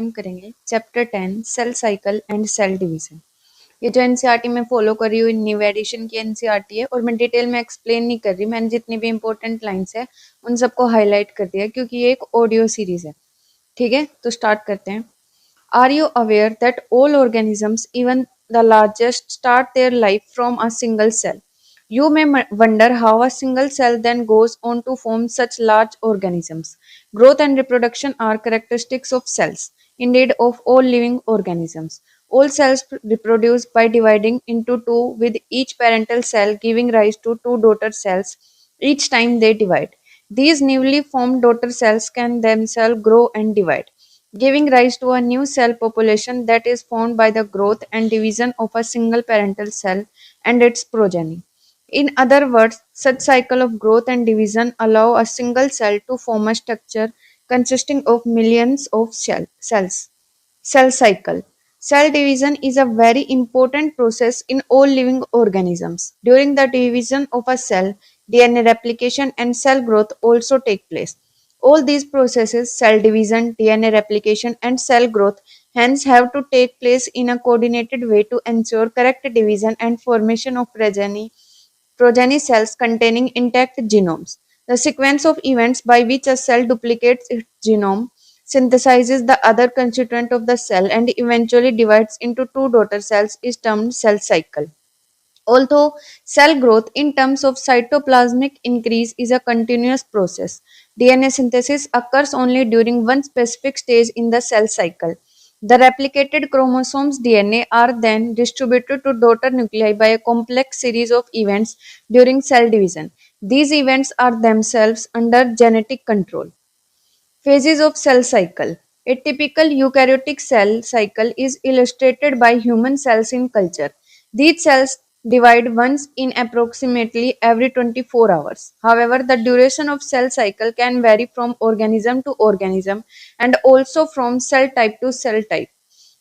हम करेंगे chapter 10 cell cycle and cell division. ये जो एनसीईआरटी में फॉलो कर रही हूँ न्यू एडिशन की एनसीईआरटी है और मैं डिटेल में एक्सप्लेन नहीं कर रही। मैंने जितनी भी इंपॉर्टेंट लाइंस है उन सबको हाईलाइट कर दिया क्योंकि ये एक ऑडियो सीरीज है। ठीक है, तो स्टार्ट करते हैं। Are you aware that all organisms, even the largest, start their life from a single cell? You may wonder how a single cell then goes on to form such large organisms. Growth and reproduction are characteristics of cells, indeed, of all living organisms. All cells reproduce by dividing into two, with each parental cell giving rise to two daughter cells each time they divide. These newly formed daughter cells can themselves grow and divide, giving rise to a new cell population that is formed by the growth and division of a single parental cell and its progeny. In other words, such cycle of growth and division allow a single cell to form a structure consisting of millions of cells. Cell cycle. Cell division is a very important process in all living organisms. During the division of a cell, DNA replication and cell growth also take place. All these processes, cell division, DNA replication, and cell growth, hence have to take place in a coordinated way to ensure correct division and formation of progeny cells containing intact genomes. The sequence of events by which a cell duplicates its genome, synthesizes the other constituent of the cell, and eventually divides into two daughter cells is termed cell cycle. Although cell growth in terms of cytoplasmic increase is a continuous process, DNA synthesis occurs only during one specific stage in the cell cycle. The replicated chromosomes DNA are then distributed to daughter nuclei by a complex series of events during cell division. These events are themselves under genetic control. Phases of cell cycle. A typical eukaryotic cell cycle is illustrated by human cells in culture. These cells divide once in approximately every 24 hours. However, the duration of cell cycle can vary from organism to organism and also from cell type to cell type.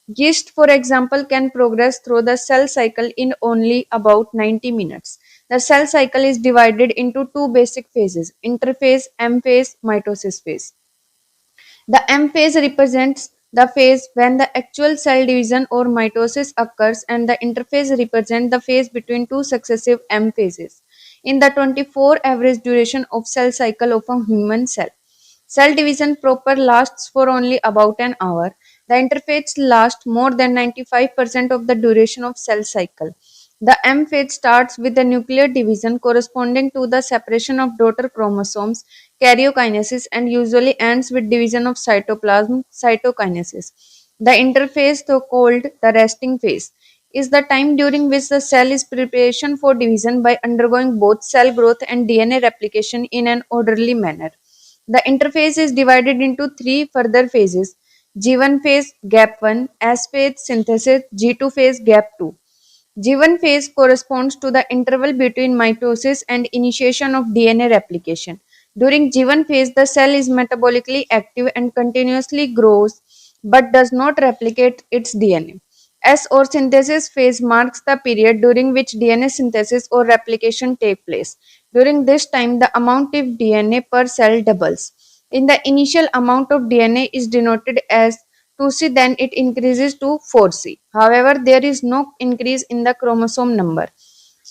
Yeast, for example, can progress through the cell cycle in only about 90 minutes. The cell cycle is divided into two basic phases: interphase, M phase, mitosis phase. The M phase represents the phase when the actual cell division or mitosis occurs, and the interphase represents the phase between two successive M phases. In the 24 average duration of cell cycle of a human cell, cell division proper lasts for only about an hour. The interphase lasts more than 95% of the duration of cell cycle. The M phase starts with the nuclear division corresponding to the separation of daughter chromosomes, karyokinesis, and usually ends with division of cytoplasm, cytokinesis. The interphase, though called the resting phase, is the time during which the cell is preparation for division by undergoing both cell growth and DNA replication in an orderly manner. The interphase is divided into three further phases: G1 phase, gap 1, S phase, synthesis, G2 phase, gap 2. G1 phase corresponds to the interval between mitosis and initiation of DNA replication. During G1 phase, the cell is metabolically active and continuously grows but does not replicate its DNA. S or synthesis phase marks the period during which DNA synthesis or replication take place. During this time, the amount of DNA per cell doubles. In the initial amount of DNA is denoted as 2C, then it increases to 4C. However, there is no increase in the chromosome number.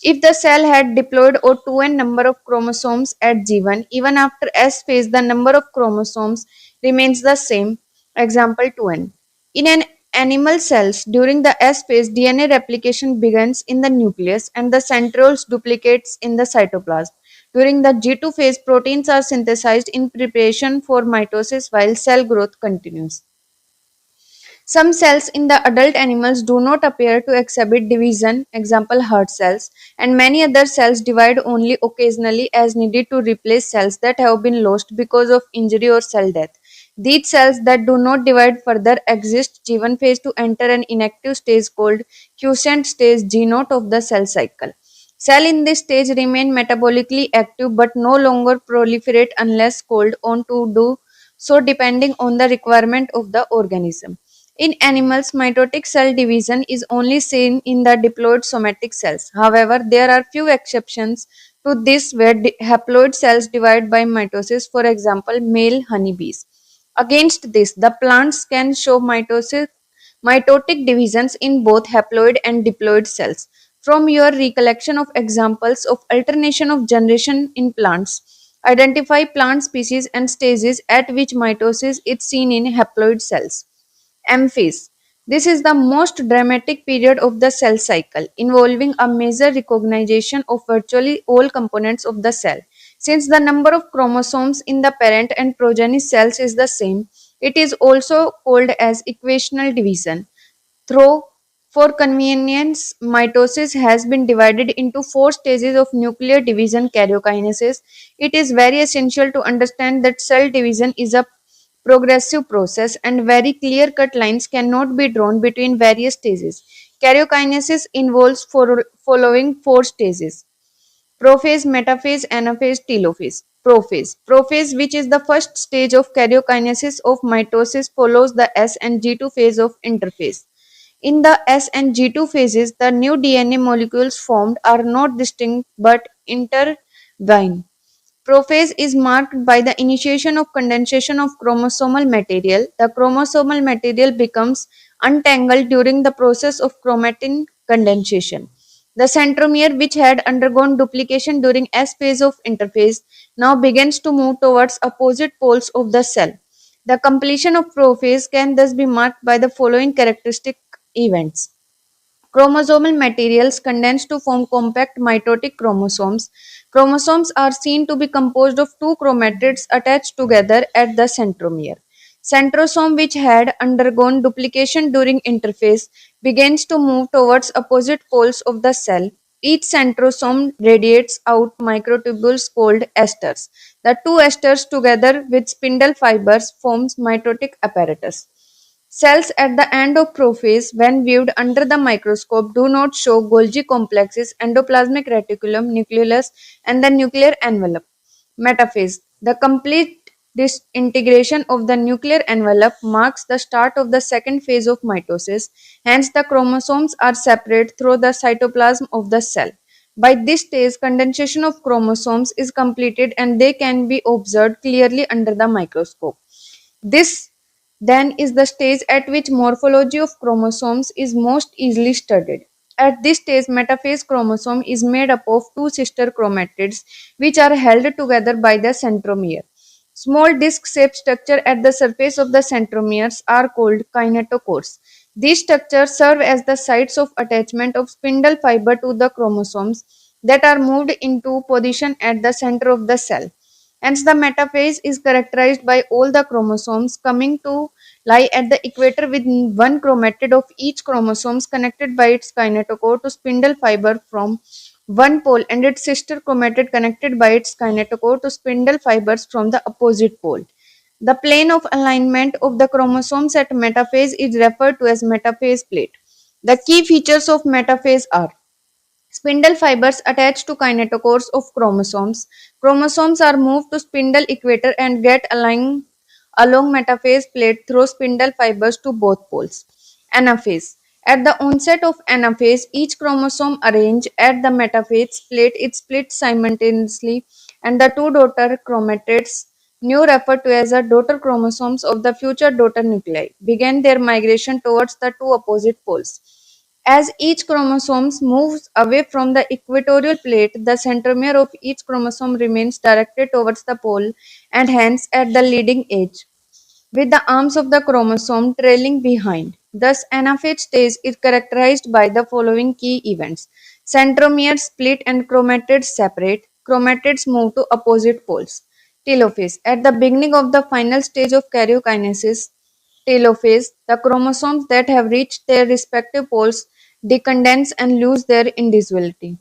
If the cell had diploid or 2n number of chromosomes at G1, even after S phase, the number of chromosomes remains the same, example 2n. In an animal cells, during the S phase, DNA replication begins in the nucleus and the centrioles duplicates in the cytoplasm. During the G2 phase, proteins are synthesized in preparation for mitosis while cell growth continues. Some cells in the adult animals do not appear to exhibit division, example heart cells, and many other cells divide only occasionally as needed to replace cells that have been lost because of injury or cell death. These cells that do not divide further exist G1 phase to enter an inactive stage called quiescent stage G0 of the cell cycle. Cell in this stage remain metabolically active but no longer proliferate unless called on to do so depending on the requirement of the organism. In animals, mitotic cell division is only seen in the diploid somatic cells. However, there are few exceptions to this where haploid cells divide by mitosis, for example, male honeybees. Against this, the plants can show mitotic divisions in both haploid and diploid cells. From your recollection of examples of alternation of generation in plants, identify plant species and stages at which mitosis is seen in haploid cells. M-phase. This is the most dramatic period of the cell cycle, involving a major recognition of virtually all components of the cell. Since the number of chromosomes in the parent and progeny cells is the same, it is also called as equational division. Though, for convenience, mitosis has been divided into four stages of nuclear division karyokinesis. It is very essential to understand that cell division is a progressive process and very clear-cut lines cannot be drawn between various stages. Karyokinesis involves following four stages: prophase, metaphase, anaphase, telophase. Prophase. Prophase, which is the first stage of karyokinesis of mitosis, follows the S and G2 phase of interphase. In the S and G2 phases, the new DNA molecules formed are not distinct but intertwined. Prophase is marked by the initiation of condensation of chromosomal material. The chromosomal material becomes untangled during the process of chromatin condensation. The centromere, which had undergone duplication during S phase of interphase, now begins to move towards opposite poles of the cell. The completion of prophase can thus be marked by the following characteristic events. Chromosomal materials condense to form compact mitotic chromosomes. Chromosomes are seen to be composed of two chromatids attached together at the centromere. Centrosome, which had undergone duplication during interphase, begins to move towards opposite poles of the cell. Each centrosome radiates out microtubules called esters. The two esters together with spindle fibers forms mitotic apparatus. Cells at the end of prophase, when viewed under the microscope, do not show Golgi complexes, endoplasmic reticulum, nucleolus, and the nuclear envelope. Metaphase. The complete disintegration of the nuclear envelope marks the start of the second phase of mitosis. Hence, the chromosomes are separate through the cytoplasm of the cell. By this stage, condensation of chromosomes is completed and they can be observed clearly under the microscope. This then is the stage at which morphology of chromosomes is most easily studied. At this stage, metaphase chromosome is made up of two sister chromatids which are held together by the centromere. Small disc-shaped structures at the surface of the centromeres are called kinetochores. These structures serve as the sites of attachment of spindle fiber to the chromosomes that are moved into position at the center of the cell. Hence, the metaphase is characterized by all the chromosomes coming to lie at the equator with one chromatid of each chromosome connected by its kinetochore to spindle fiber from one pole and its sister chromatid connected by its kinetochore to spindle fibers from the opposite pole. The plane of alignment of the chromosomes at metaphase is referred to as metaphase plate. The key features of metaphase are: spindle fibers attached to kinetochores of chromosomes. Chromosomes are moved to spindle equator and get aligned along metaphase plate through spindle fibers to both poles. Anaphase. At the onset of anaphase, each chromosome arranged at the metaphase plate is split simultaneously and the two daughter chromatids, now referred to as the daughter chromosomes of the future daughter nuclei, begin their migration towards the two opposite poles. As each chromosome moves away from the equatorial plate, the centromere of each chromosome remains directed towards the pole and hence at the leading edge, with the arms of the chromosome trailing behind. Thus, anaphase stage is characterized by the following key events. Centromeres split and chromatids separate. Chromatids move to opposite poles. Telophase. At the beginning of the final stage of karyokinesis, telophase, the chromosomes that have reached their respective poles decondense and lose their indivisibility.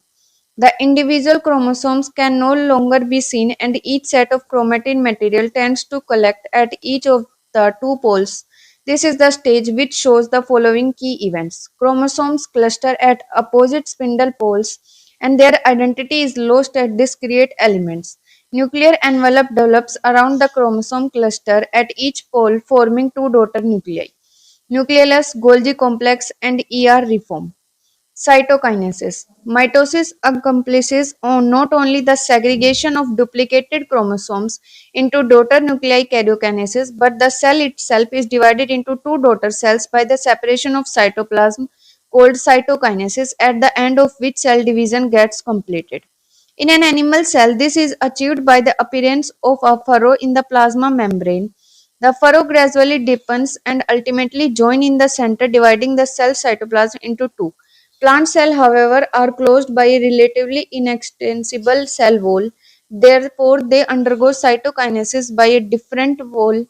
The individual chromosomes can no longer be seen and each set of chromatin material tends to collect at each of the two poles. This is the stage which shows the following key events. Chromosomes cluster at opposite spindle poles and their identity is lost at discrete elements. Nuclear envelope develops around the chromosome cluster at each pole, forming two daughter nuclei, nucleolus, Golgi complex, and ER reform. Cytokinesis. Mitosis accomplishes not only the segregation of duplicated chromosomes into daughter nuclei karyokinesis, but the cell itself is divided into two daughter cells by the separation of cytoplasm called cytokinesis, at the end of which cell division gets completed. In an animal cell, this is achieved by the appearance of a furrow in the plasma membrane. The furrow gradually deepens and ultimately joins in the center, dividing the cell cytoplasm into two. Plant cells, however, are closed by a relatively inextensible cell wall. Therefore, they undergo cytokinesis by a different wall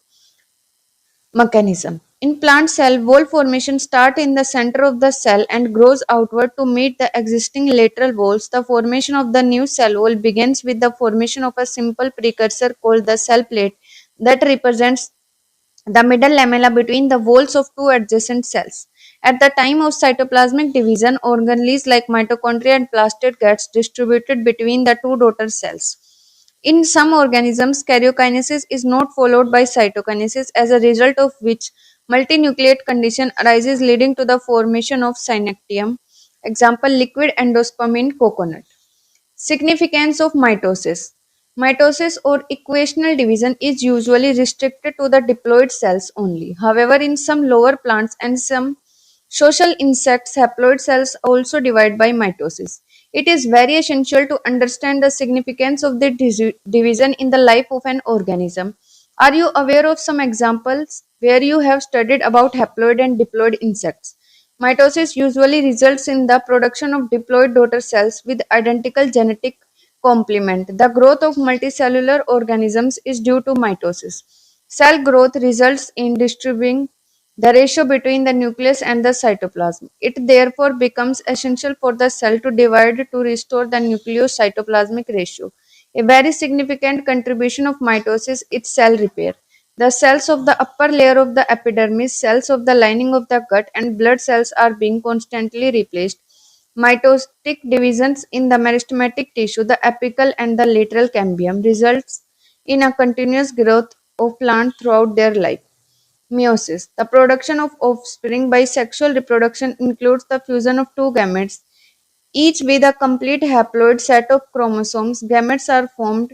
mechanism. In plant cell, wall formation starts in the center of the cell and grows outward to meet the existing lateral walls. The formation of the new cell wall begins with the formation of a simple precursor called the cell plate that represents the middle lamella between the walls of two adjacent cells. At the time of cytoplasmic division, organelles like mitochondria and plastid gets distributed between the two daughter cells. In some organisms, karyokinesis is not followed by cytokinesis, as a result of which multinucleate condition arises leading to the formation of synectium. Example, liquid endosperm in coconut. Significance of mitosis. Mitosis or equational division is usually restricted to the diploid cells only. However, in some lower plants and some social insects, haploid cells also divide by mitosis. It is very essential to understand the significance of the division in the life of an organism. Are you aware of some examples where you have studied about haploid and diploid insects? Mitosis usually results in the production of diploid daughter cells with identical genetic complement. The growth of multicellular organisms is due to mitosis. Cell growth results in distributing the ratio between the nucleus and the cytoplasm. It therefore becomes essential for the cell to divide to restore the nucleus-cytoplasmic ratio. A very significant contribution of mitosis is cell repair. The cells of the upper layer of the epidermis, cells of the lining of the gut, and blood cells are being constantly replaced. Mitotic divisions in the meristematic tissue, the apical and the lateral cambium, results in a continuous growth of plant throughout their life. Meiosis: the production of offspring by sexual reproduction includes the fusion of two gametes, each with a complete haploid set of chromosomes. Gametes are formed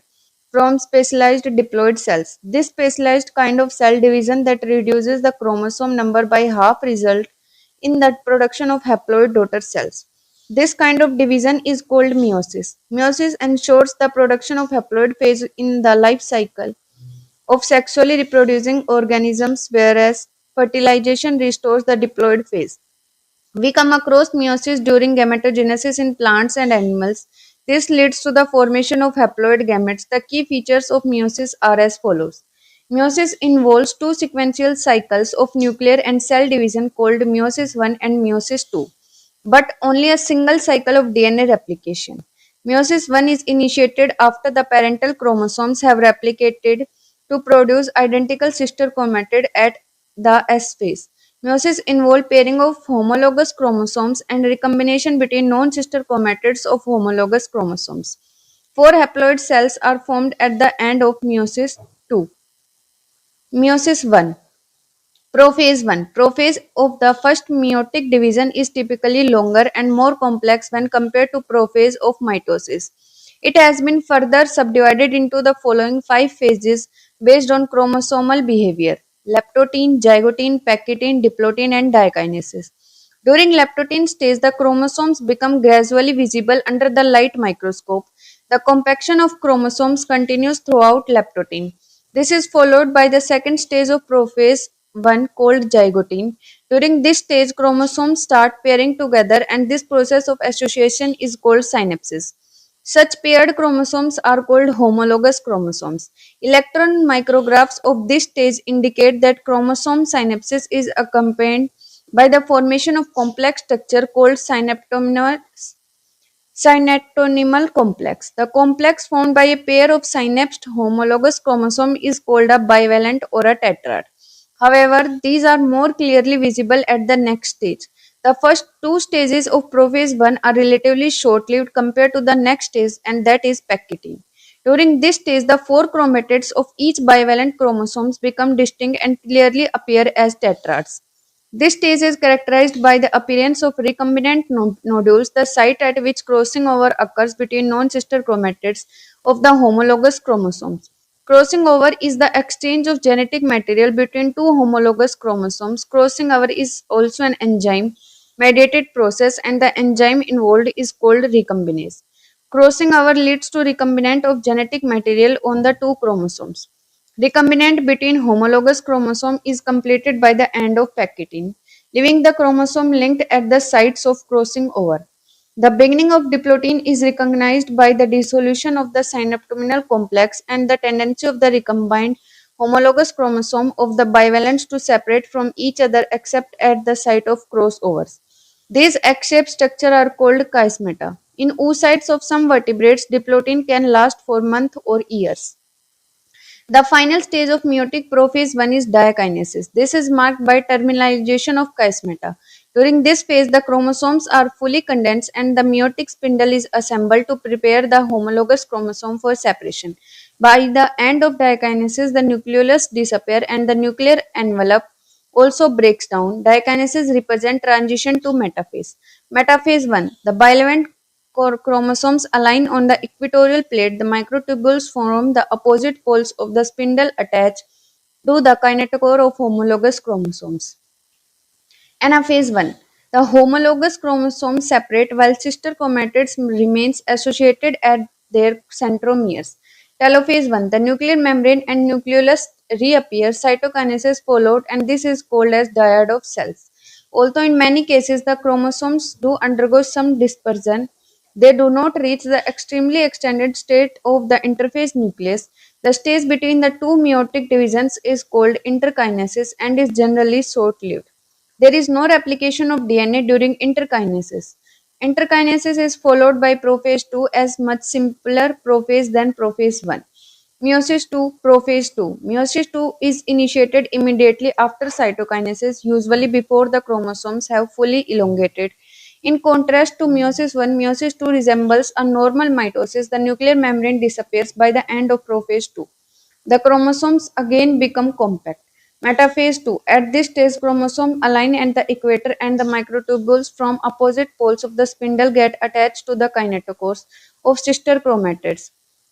from specialized diploid cells. This specialized kind of cell division that reduces the chromosome number by half results in the production of haploid daughter cells. This kind of division is called meiosis. Meiosis ensures the production of haploid phase in the life cycle of sexually reproducing organisms, whereas fertilization restores the diploid phase. We come across meiosis during gametogenesis in plants and animals. This leads to the formation of haploid gametes. The key features of meiosis are as follows. Meiosis involves two sequential cycles of nuclear and cell division called meiosis 1 and meiosis 2, but only a single cycle of DNA replication. Meiosis 1 is initiated after the parental chromosomes have replicated to produce identical sister chromatid at the S phase. Meiosis involves pairing of homologous chromosomes and recombination between non-sister chromatids of homologous chromosomes. Four haploid cells are formed at the end of meiosis 2. Meiosis 1. Prophase 1. Prophase of the first meiotic division is typically longer and more complex when compared to prophase of mitosis. It has been further subdivided into the following five phases based on chromosomal behavior: leptotene, zygotene, pachytene, diplotene, and diakinesis. During leptotene stage, the chromosomes become gradually visible under the light microscope. The compaction of chromosomes continues throughout leptotene. This is followed by the second stage of prophase 1 called zygotene. During this stage, chromosomes start pairing together, and this process of association is called synapsis. Such paired chromosomes are called homologous chromosomes. Electron micrographs of this stage indicate that chromosome synapsis is accompanied by the formation of complex structure called synaptonymal complex. The complex formed by a pair of synapsed homologous chromosomes is called a bivalent or a tetrad. However, these are more clearly visible at the next stage. The first two stages of prophase 1 are relatively short-lived compared to the next stage, and that is pachytene. During this stage, the four chromatids of each bivalent chromosomes become distinct and clearly appear as tetrads. This stage is characterized by the appearance of recombinant nodules, the site at which crossing over occurs between non-sister chromatids of the homologous chromosomes. Crossing over is the exchange of genetic material between two homologous chromosomes. Crossing over is also an enzyme mediated process, and the enzyme involved is called recombinase. Crossing over leads to recombinant of genetic material on the two chromosomes. Recombinant between homologous chromosome is completed by the end of packeting, leaving the chromosome linked at the sites of crossing over. The beginning of diplotin is recognized by the dissolution of the synaptominal complex and the tendency of the recombined homologous chromosome of the bivalents to separate from each other except at the site of crossovers. These egg-shaped structures are called chiasmata. In oocytes of some vertebrates, diplotin can last for months or years. The final stage of meiotic prophase 1 is diakinesis. This is marked by terminalization of chiasmata. During this phase, the chromosomes are fully condensed and the meiotic spindle is assembled to prepare the homologous chromosome for separation. By the end of diakinesis, the nucleolus disappears and the nuclear envelope also breaks down. Diakinesis represents transition to metaphase. Metaphase 1. The bivalent chromosomes align on the equatorial plate. The microtubules form the opposite poles of the spindle attached to the kinetochore of homologous chromosomes. Anaphase 1. The homologous chromosomes separate while sister chromatids remains associated at their centromeres. Telophase 1. The nuclear membrane and nucleolus reappear. Cytokinesis followed, and this is called as dyad of cells. Although in many cases the chromosomes do undergo some dispersion, they do not reach the extremely extended state of the interphase nucleus. The stage between the two meiotic divisions is called interkinesis and is generally short-lived. There is no replication of DNA during interkinesis. Interkinesis is followed by prophase 2 as much simpler prophase than prophase 1. Meiosis 2, prophase 2. Meiosis 2 is initiated immediately after cytokinesis, usually before the chromosomes have fully elongated. In contrast to meiosis 1, meiosis 2 resembles a normal mitosis. The nuclear membrane disappears by the end of prophase 2. The chromosomes again become compact. Metaphase 2. At this stage, chromosomes align at the equator and the microtubules from opposite poles of the spindle get attached to the kinetochores of sister chromatids.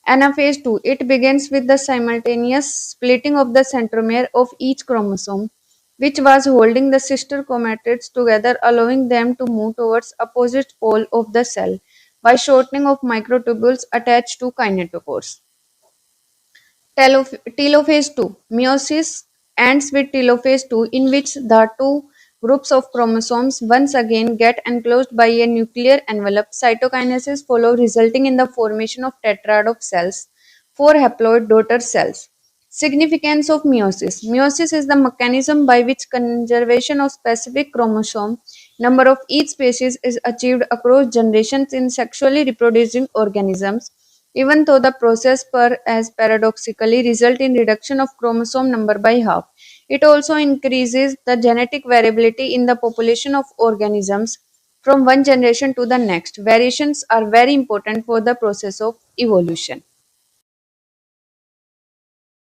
Anaphase 2. It begins with the simultaneous splitting of the centromere of each chromosome, which was holding the sister chromatids together, allowing them to move towards opposite pole of the cell by shortening of microtubules attached to kinetochores. Telophase 2. Meiosis ends with telophase 2, in which the two groups of chromosomes once again get enclosed by a nuclear envelope. Cytokinesis follows, resulting in the formation of tetrad of cells, four haploid daughter cells. Significance of meiosis. Meiosis is the mechanism by which conservation of specific chromosome number of each species is achieved across generations in sexually reproducing organisms. Even though the process per as paradoxically result in reduction of chromosome number by half, it also increases the genetic variability in the population of organisms from one generation to the next. Variations are very important for the process of evolution.